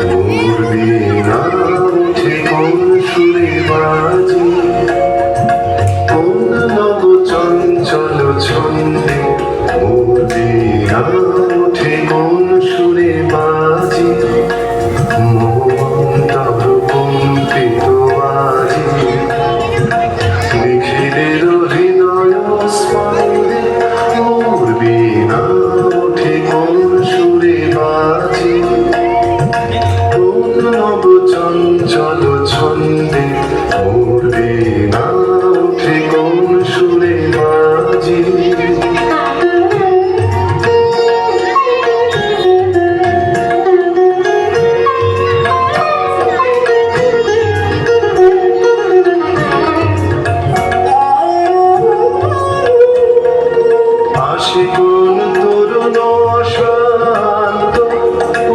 মোর বীণা উঠে কোন সুরে বাজে, কোন নব চঞ্চল ছন্দে। মোর বীণা উঠে কোন সুরে বাজে, মোহমন্তর কম্পিত বাজে। নিখিলের হৃদয় স্পন্দে মোর বীণা উঠে কোন সুরে বাজে, কোন নব চঞ্চল ছন্দে। মোর বীণা উঠে কোন সুরে বাজে। আসে কোন তরুণ অশান্ত,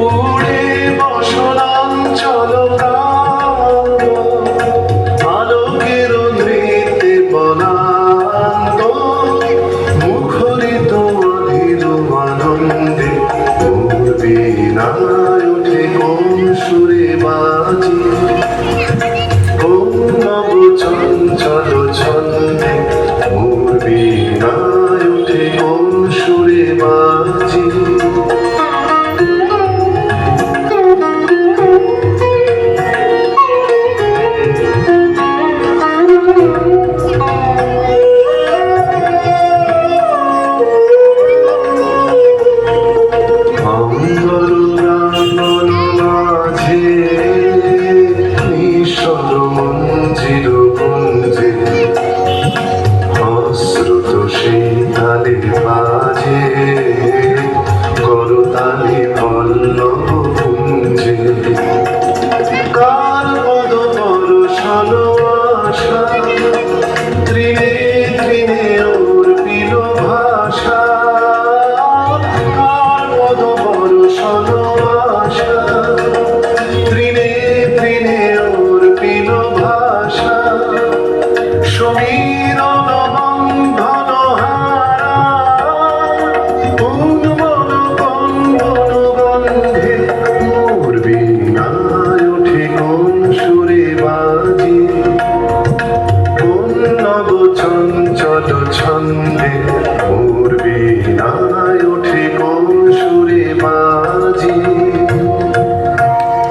উড়ে বসনাঞ্চল প্রান্ত। আলোকের নৃত্যে বনান্ত, মুখরিত অধীর আনন্দে। মোর বীণায় ওঠে কোন সুরে বাজে, কোন